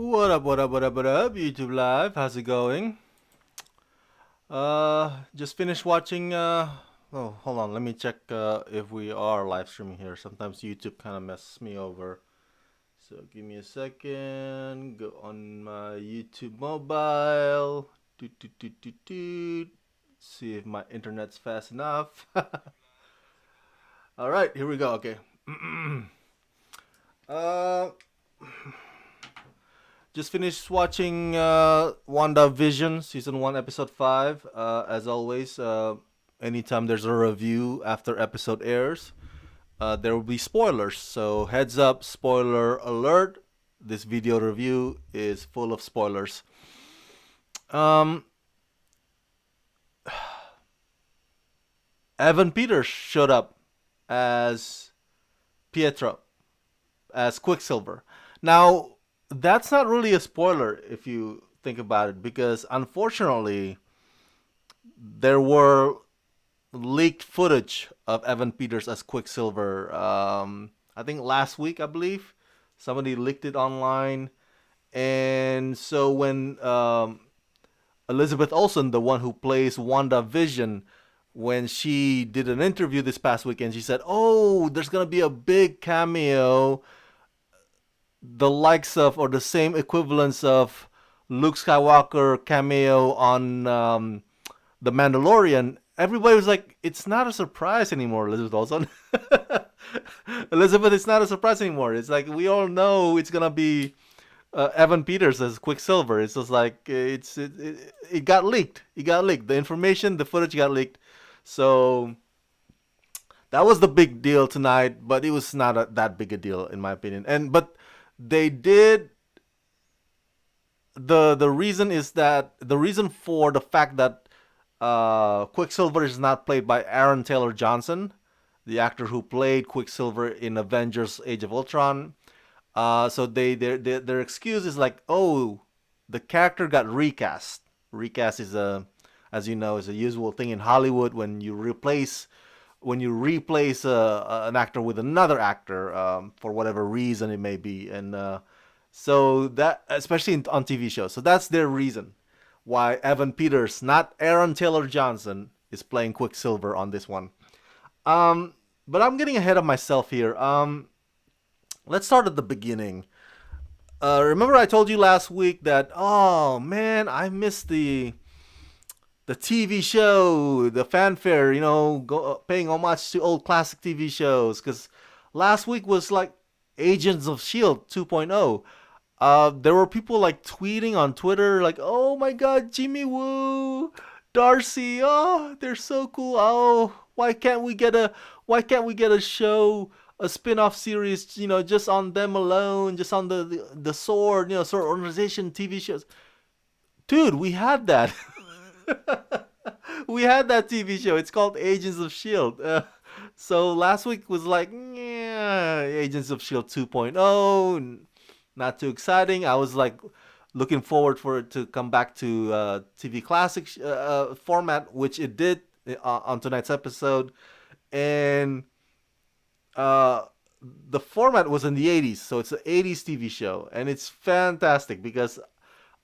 What up, what up, what up, what up, YouTube Live? How's it going? Just finished watching, oh, hold on, let me check, if we are live streaming here. Sometimes YouTube kind of messes me over. So give me a second, go on my YouTube mobile, doot. See if my internet's fast enough. Alright, here we go, okay. uh, Just finished watching WandaVision season 1 episode 5. As always, anytime there's a review after episode airs, there will be spoilers. So heads up, spoiler alert. This video review is full of spoilers. Um, Evan Peters showed up as Pietro, as Quicksilver. Now, that's not really a spoiler if you think about it, because unfortunately, there were leaked footage of Evan Peters as Quicksilver. I think last week, I believe, somebody leaked it online, and so when Elizabeth Olsen, the one who plays WandaVision, when she did an interview this past weekend, she said, "Oh, there's gonna be a big cameo, the likes of or the same equivalence of Luke Skywalker cameo on the Mandalorian." Everybody was like, "It's not a surprise anymore, Elizabeth Olsen." Elizabeth, it's not a surprise anymore. It's like we all know it's gonna be Evan Peters as Quicksilver. It's just like it got leaked. It got leaked. The information, the footage got leaked. So that was the big deal tonight, but it was not that big a deal in my opinion. But they did. The reason is that the reason for the fact that Quicksilver is not played by Aaron Taylor Johnson, the actor who played Quicksilver in Avengers: Age of Ultron. So their excuse is like, oh, the character got recast. Recast is as you know, is a usual thing in Hollywood when you replace an actor with another actor, for whatever reason it may be, and so that, especially on TV shows, so that's their reason why Evan Peters, not Aaron Taylor Johnson, is playing Quicksilver on this one. But I'm getting ahead of myself here. Let's start at the beginning. Remember I told you last week that, oh man, I missed the TV show, the fanfare, paying homage to old classic TV shows. Because last week was like Agents of S.H.I.E.L.D. 2.0. There were people like tweeting on Twitter, like, "Oh my God, Jimmy Woo, Darcy, oh, they're so cool. Oh, why can't we get a show, a spin-off series, just on them alone, just on the sword, sword organization TV shows." Dude, we had that. We had that TV show. It's called Agents of S.H.I.E.L.D. So last week was like, yeah, Agents of S.H.I.E.L.D. 2.0. Not too exciting. I was like looking forward for it to come back to TV classic format, which it did on tonight's episode. And uh, the format was in the 80s. So it's an 80s TV show. And it's fantastic because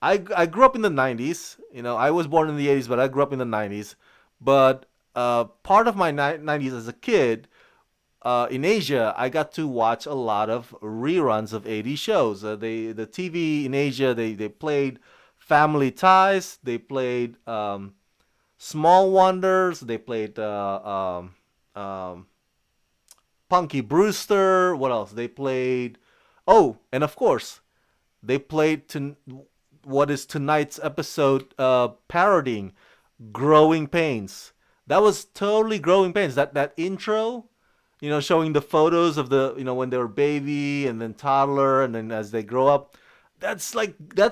I grew up in the 90s. I was born in the 80s, but I grew up in the 90s. But part of my 90s as a kid, in Asia, I got to watch a lot of reruns of 80s shows. The TV in Asia, they played Family Ties, they played Small Wonders, they played Punky Brewster. What else? They played. Oh, and of course, they played what is tonight's episode, parodying Growing Pains. That was totally Growing Pains. That intro, showing the photos of when they were baby and then toddler and then as they grow up. That's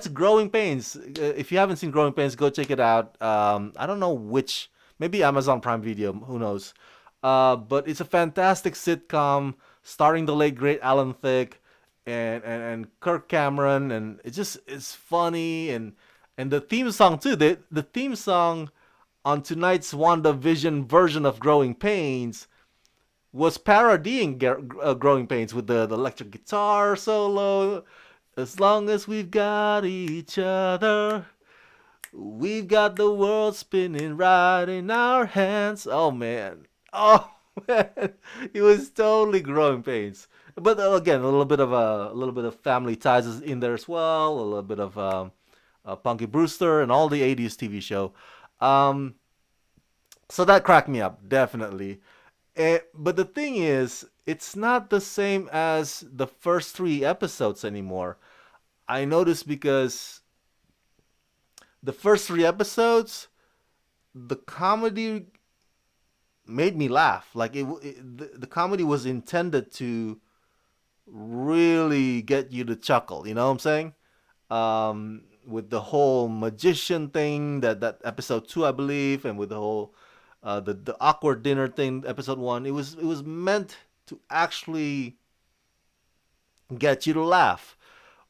Growing Pains. If you haven't seen Growing Pains, go check it out. I don't know which, maybe Amazon Prime Video, who knows. But it's a fantastic sitcom starring the late great Alan Thicke and Kirk Cameron, and it's funny, and the theme song too. The theme song on tonight's WandaVision version of Growing Pains was parodying Growing Pains with the electric guitar solo. As long as we've got each other, we've got the world spinning right in our hands. Oh man. Oh man. He was totally growing pains. But again, a little bit of family ties is in there as well. A little bit of Punky Brewster and all the '80s TV show. Um, so that cracked me up definitely. But the thing is, it's not the same as the first three episodes anymore. I noticed because the first three episodes, the comedy made me laugh. Like the comedy was intended to really get you to chuckle. You know what I'm saying? With the whole magician thing, that episode two, I believe, and with the whole the awkward dinner thing, episode one, it was meant to actually get you to laugh.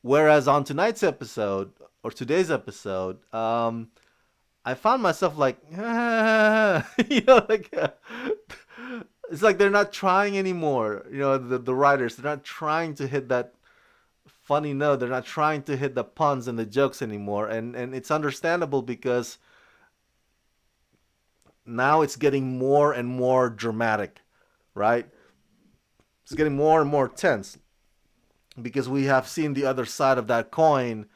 Whereas on tonight's episode or today's episode, I found myself like, like it's like they're not trying anymore. The writers, they're not trying to hit that funny note. They're not trying to hit the puns and the jokes anymore, and it's understandable because now it's getting more and more dramatic, right? It's getting more and more tense because we have seen the other side of that coin,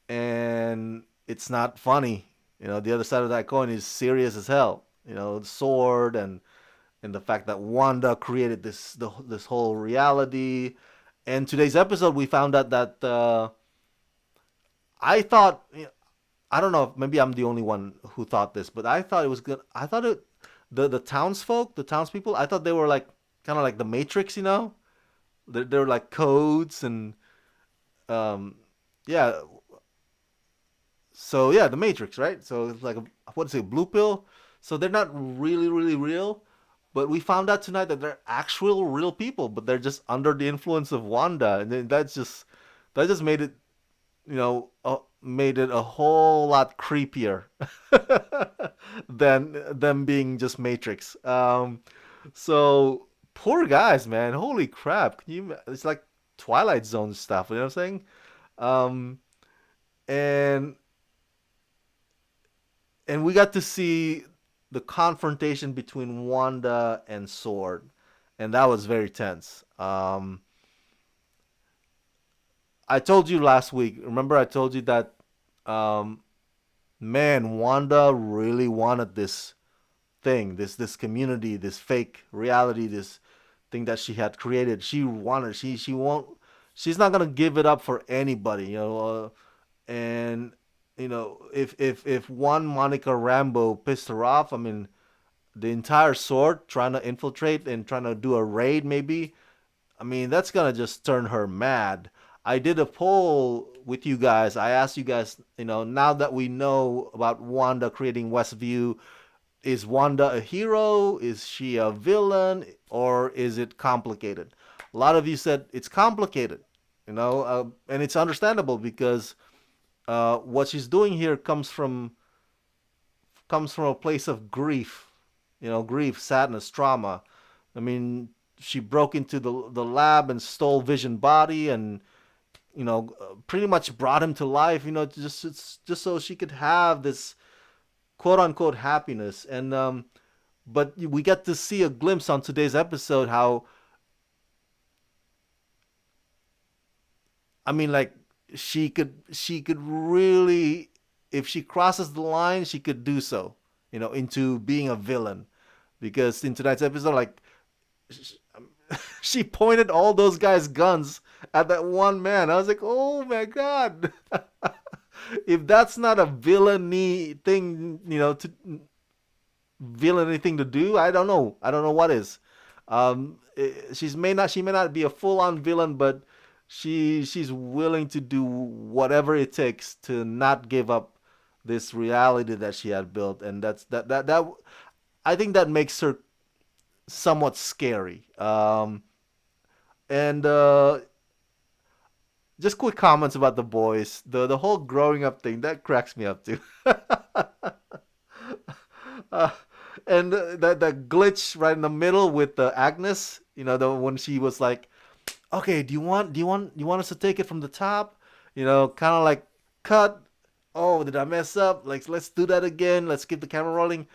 and it's not funny. The other side of that coin is serious as hell. The sword and the fact that Wanda created this whole reality. And today's episode, we found out that I thought, I don't know, if maybe I'm the only one who thought this, but I thought it was good. I thought the townsfolk, the townspeople, I thought they were like kind of like the Matrix. They're like codes and um, yeah. So yeah, the Matrix, right? So it's like what's it, blue pill? So they're not really, really real. But we found out tonight that they're actual real people, but they're just under the influence of Wanda, and then that just made it, made it a whole lot creepier than them being just Matrix. So poor guys, man. Holy crap! It's like Twilight Zone stuff. You know what I'm saying? Um, and and we got to see the confrontation between Wanda and Sword, and that was very tense. I told you last week. Remember, I told you that, um, man, Wanda really wanted this thing, this community, this fake reality, this thing that she had created. She wanted. She won't. She's not gonna give it up for anybody. And if one Monica Rambo pissed her off, I mean, the entire sword trying to infiltrate and trying to do a raid, maybe. I mean, that's gonna just turn her mad. I did a poll with you guys. I asked you guys, now that we know about Wanda creating Westview, is Wanda a hero? Is she a villain? Or is it complicated? A lot of you said it's complicated, and it's understandable because what she's doing here comes from a place of grief, grief, sadness, trauma. I mean, she broke into the lab and stole Vision body and pretty much brought him to life. Just so she could have this quote unquote happiness. And but we get to see a glimpse on today's episode how, I mean, like she could really, if she crosses the line, she could do so, into being a villain. Because in tonight's episode, like she pointed all those guys' guns at that one man. I was like, oh my god. If that's not a villainy thing, to villainy thing to do, I don't know. I don't know what is. She may not be a full on villain, but she's willing to do whatever it takes to not give up this reality that she had built, and that I think that makes her somewhat scary. And just quick comments about the boys. The whole growing up thing that cracks me up too. uh, and that glitch right in the middle with Agnes. The when she was like, "Okay, do you want us to take it from the top?" kind of like cut. Oh, did I mess up? Like, let's do that again. Let's keep the camera rolling.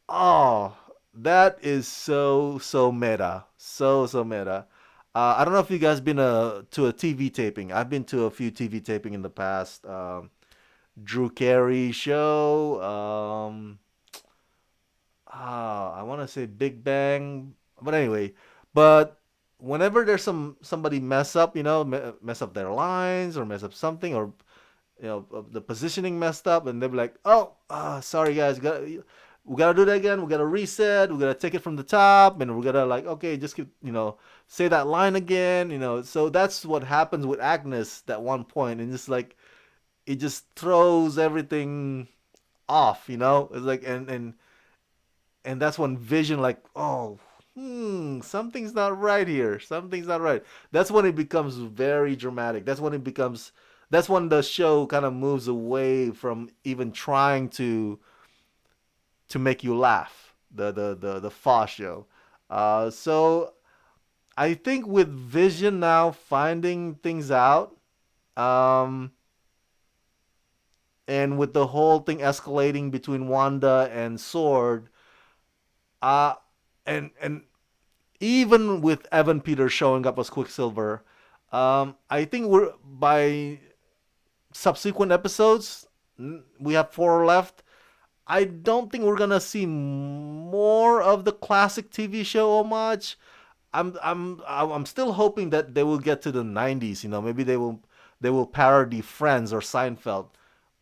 Oh, that is so meta, so meta. I don't know if you guys been to a TV taping. I've been to a few TV taping in the past. Drew Carey show. I want to say Big Bang, but anyway, but whenever there's somebody mess up, mess up their lines or mess up something, or the positioning messed up, and they're like, "Oh, sorry guys, we gotta do that again. We gotta reset. We gotta take it from the top, and we gotta like, okay, just keep, say that line again. So that's what happens with Agnes at one point, and just like it just throws everything off. It's like and that's when Vision like, oh, something's not right here. Something's not right. That's when it becomes very dramatic. That's when the show kind of moves away from even trying to make you laugh. The Fa show. So I think with Vision now finding things out, um, and with the whole thing escalating between Wanda and Sword, uh, and even with Evan Peters showing up as Quicksilver, I think we're by subsequent episodes. We have four left. I don't think we're gonna see more of the classic TV show homage. I'm still hoping that they will get to the 90s. Maybe they will parody Friends or Seinfeld.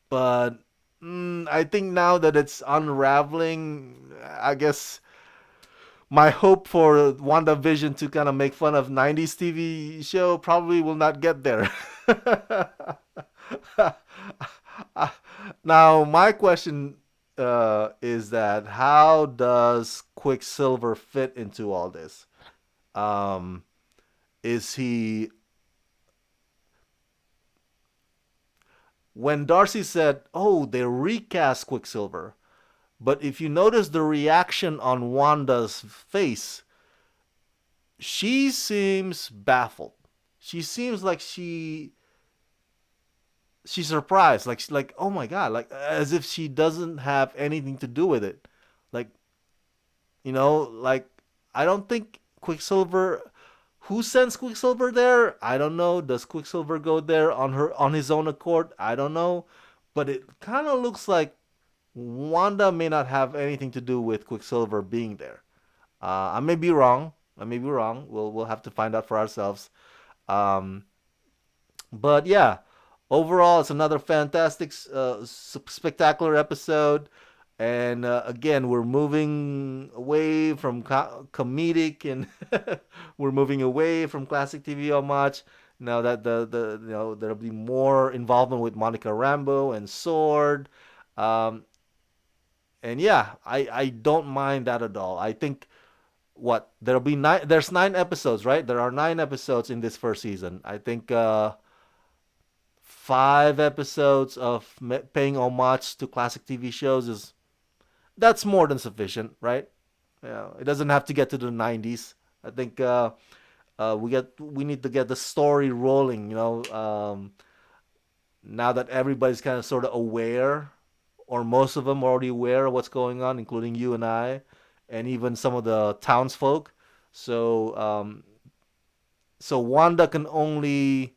But I think now that it's unraveling, I guess my hope for WandaVision to kind of make fun of 90s TV show probably will not get there. Now, my question is that how does Quicksilver fit into all this? Um, is he when Darcy said, "Oh, they recast Quicksilver," but if you notice the reaction on Wanda's face, she seems baffled. She seems like she's surprised, like oh my god, like as if she doesn't have anything to do with it. Like like I don't think Quicksilver. Who sends Quicksilver there? I don't know. Does Quicksilver go there on his own accord? I don't know. But it kind of looks like Wanda may not have anything to do with Quicksilver being there. I may be wrong. I may be wrong. We'll have to find out for ourselves. Um, but yeah, overall, it's another fantastic, spectacular episode. And again, we're moving away from comedic, and we're moving away from classic TV homage. Now that there'll be more involvement with Monica Rambeau and Sword. Um, and yeah, I don't mind that at all. I think what there'll be nine. There's 9 episodes, right? There are 9 episodes in this first season. I think 5 episodes of paying homage to classic TV shows is that's more than sufficient, right? It doesn't have to get to the 90s. I think we need to get the story rolling. Now that everybody's kind of sort of aware, or most of them are already aware of what's going on, including you and I, and even some of the townsfolk. So Wanda can only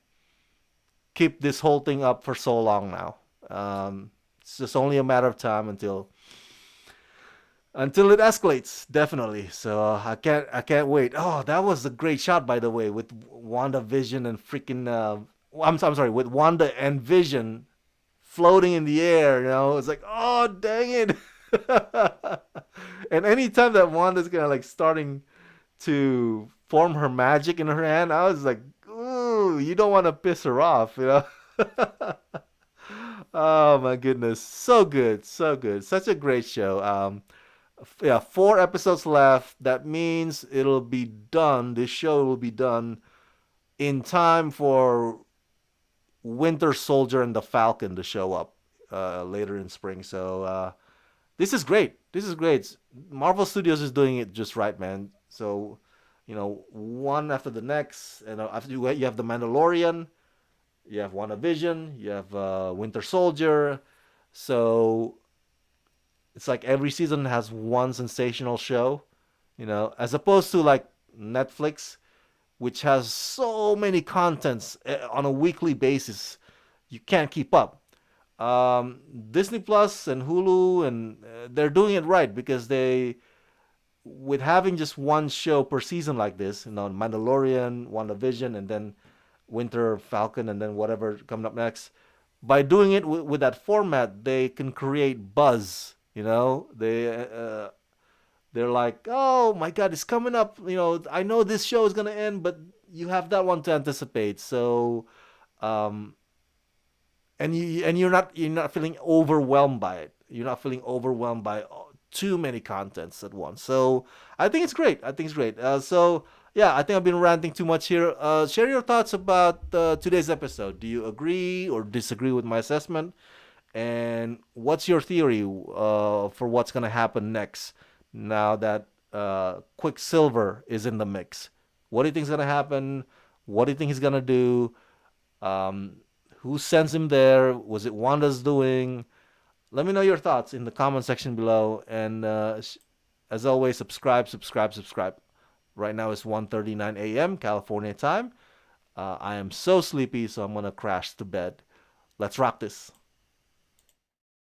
keep this whole thing up for so long now. It's just only a matter of time until it escalates, definitely. So I can't wait. Oh, that was a great shot, by the way, with Wanda Vision and freaking. I'm sorry, with Wanda and Vision floating in the air. It's like, oh dang it. And anytime that Wanda's kind of like starting to form her magic in her hand, I was like, ooh, you don't want to piss her off. Oh my goodness, so good, so good, such a great show. Yeah, 4 episodes left. That means it'll be done. This show will be done in time for Winter Soldier and the Falcon to show up later in spring. So this is great. This is great. Marvel Studios is doing it just right, man. So one after the next, and after you have the Mandalorian, You have WandaVision, you have Winter Soldier. So it's like every season has one sensational show, as opposed to like Netflix, which has so many contents on a weekly basis. You can't keep up. Disney Plus and Hulu, and they're doing it right because with having just one show per season like this, Mandalorian, WandaVision, and then Winter Falcon, and then whatever coming up next. By doing it with that format, they can create buzz. They're like, oh my god, it's coming up. I know this show is gonna end, but you have that one to anticipate. So, um, and you're not feeling overwhelmed by it. You're not feeling overwhelmed by too many contents at once. So I think it's great. I think it's great. So yeah, I think I've been ranting too much here. Share your thoughts about today's episode. Do you agree or disagree with my assessment? And what's your theory for what's gonna happen next now that Quicksilver is in the mix? What do you think's gonna happen? What do you think he's gonna do? Um, who sends him there? Was it Wanda's doing? Let me know your thoughts in the comment section below. And as always, subscribe, subscribe, subscribe. Right now it's 1:39 a.m. California time. I am so sleepy, so I'm gonna crash to bed. Let's rock this.